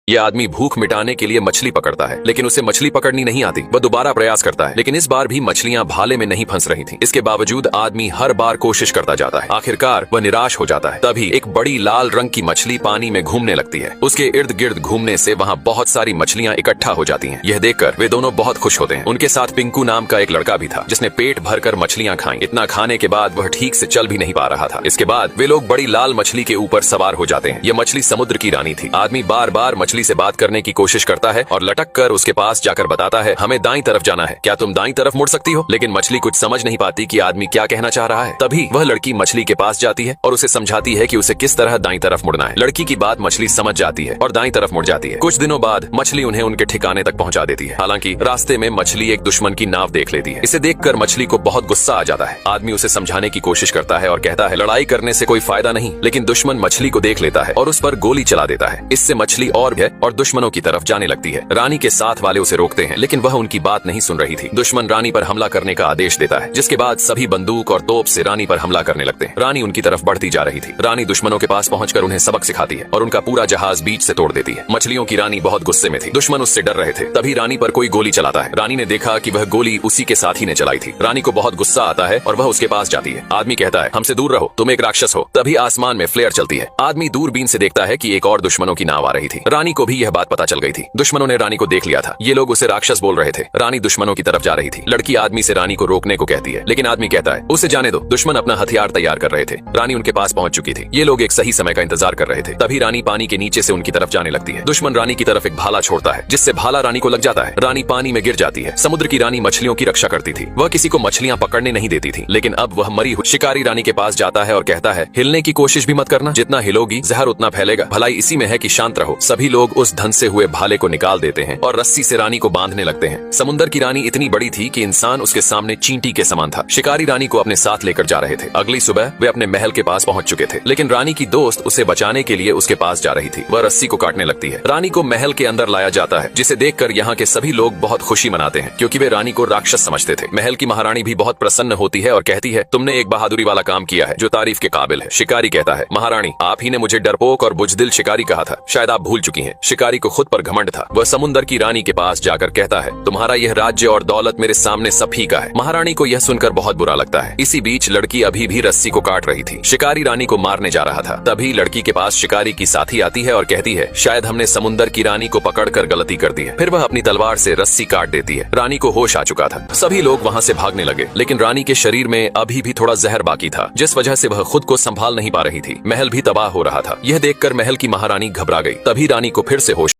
यह आदमी भूख मिटाने के लिए मछली पकड़ता है, लेकिन उसे मछली पकड़नी नहीं आती। वह दोबारा प्रयास करता है, लेकिन इस बार भी मछलियां भाले में नहीं फंस रही थीं। इसके बावजूद आदमी हर बार कोशिश करता जाता है। आखिरकार वह निराश हो जाता है। तभी एक बड़ी लाल रंग की मछली पानी में घूमने लगती है। उसके इर्द गिर्द घूमने से वहाँ बहुत सारी मछलियां इकट्ठा हो जाती हैं। यह देखकर वे दोनों बहुत खुश होते हैं। उनके साथ पिंकू नाम का एक लड़का भी था, जिसने पेट भरकर मछलियां खाई। इतना खाने के बाद वह ठीक से चल भी नहीं पा रहा था। इसके बाद वे लोग बड़ी लाल मछली के ऊपर सवार हो जाते हैं। यह मछली समुद्र की रानी थी। आदमी बार बार मछली से बात करने की कोशिश करता है और लटक कर उसके पास जाकर बताता है, हमें दाईं तरफ जाना है, क्या तुम दाईं तरफ मुड़ सकती हो? लेकिन मछली कुछ समझ नहीं पाती कि आदमी क्या कहना चाह रहा है। तभी वह लड़की मछली के पास जाती है और उसे समझाती है कि उसे किस तरह दाईं तरफ मुड़ना है। लड़की की बात मछली समझ जाती है और दाईं तरफ मुड़ जाती है। कुछ दिनों बाद मछली उन्हें उनके ठिकाने तक पहुंचा देती है। हालांकि रास्ते में मछली एक दुश्मन की नाव देख लेती है। इसे देखकर मछली को बहुत गुस्सा आ जाता है। आदमी उसे समझाने की कोशिश करता है और कहता है, लड़ाई करने से कोई फायदा नहीं। लेकिन दुश्मन मछली को देख लेता है और उस पर गोली चला देता है। इससे मछली और दुश्मनों की तरफ जाने लगती है। रानी के साथ वाले उसे रोकते हैं, लेकिन वह उनकी बात नहीं सुन रही थी। दुश्मन रानी पर हमला करने का आदेश देता है, जिसके बाद सभी बंदूक और तोप से रानी पर हमला करने लगते हैं। रानी उनकी तरफ बढ़ती जा रही थी। रानी दुश्मनों के पास पहुंचकर उन्हें सबक सिखाती है और उनका पूरा जहाज बीच से तोड़ देती है। मछलियों की रानी बहुत गुस्से में थी। दुश्मन उससे डर रहे थे। तभी रानी पर कोई गोली चलाता है। रानी ने देखा कि वह गोली उसी के साथी ने चलाई थी। रानी को बहुत गुस्सा आता है और वह उसके पास जाती है। आदमी कहता है, हमसे दूर रहो, तुम एक राक्षस हो। तभी आसमान में फ्लेयर चलती है। आदमी दूरबीन से देखता है कि एक और दुश्मनों की नाव आ रही थी। रानी को भी यह बात पता चल गई थी। दुश्मनों ने रानी को देख लिया था। ये लोग उसे राक्षस बोल रहे थे। रानी दुश्मनों की तरफ जा रही थी। लड़की आदमी से रानी को रोकने को कहती है, लेकिन आदमी कहता है, उसे जाने दो, दुश्मन अपना हथियार तैयार कर रहे थे। रानी उनके पास पहुंच चुकी थी। ये लोग एक सही समय का इंतजार कर रहे थे। तभी रानी पानी के नीचे से उनकी तरफ जाने लगती है। दुश्मन रानी की तरफ एक भाला छोड़ता है, जिससे भाला रानी को लग जाता है। रानी पानी में गिर जाती है। समुद्र की रानी मछलियों की रक्षा करती थी। वह किसी को मछलियां पकड़ने नहीं देती थी। लेकिन अब वह मरी हुई शिकारी रानी के पास जाता है और कहता है, हिलने की कोशिश भी मत करना, जितना हिलोगी जहर उतना फैलेगा। भलाई इसी में है कि शांत रहो। सभी लोग उस धंसे हुए भाले को निकाल देते हैं और रस्सी से रानी को बांधने लगते हैं। समुद्र की रानी इतनी बड़ी थी कि इंसान उसके सामने चींटी के समान था। शिकारी रानी को अपने साथ लेकर जा रहे थे। अगली सुबह वे अपने महल के पास पहुंच चुके थे, लेकिन रानी की दोस्त उसे बचाने के लिए उसके पास जा रही थी। वह रस्सी को काटने लगती है। रानी को महल के अंदर लाया जाता है, जिसे देखकर यहाँ के सभी लोग बहुत खुशी मनाते हैं, क्योंकि वे रानी को राक्षस समझते थे। महल की महारानी भी बहुत प्रसन्न होती है और कहती है, तुमने एक बहादुरी वाला काम किया है जो तारीफ के काबिल है। शिकारी कहता है, महारानी, आप ही ने मुझे डरपोक और बुजदिल शिकारी कहा था, शायद आप भूल चुकी हैं। शिकारी को खुद पर घमंड था। वह समुद्र की रानी के पास जाकर कहता है, तुम्हारा यह राज्य और दौलत मेरे सामने सब फीका है। महारानी को यह सुनकर बहुत बुरा लगता है। इसी बीच लड़की अभी भी रस्सी को काट रही थी। शिकारी रानी को मारने जा रहा था। तभी लड़की के पास शिकारी की साथी आती है और कहती है, शायद हमने समुद्र की रानी को पकड़कर गलती कर दी है। फिर वह अपनी तलवार से रस्सी काट देती है। रानी को होश आ चुका था। सभी लोग वहाँ से भागने लगे, लेकिन रानी के शरीर में अभी भी थोड़ा जहर बाकी था, जिस वजह से वह खुद को संभाल नहीं पा रही थी। महल भी तबाह हो रहा था। यह देखकर महल की महारानी घबरा गई। तभी रानी को फिर से होश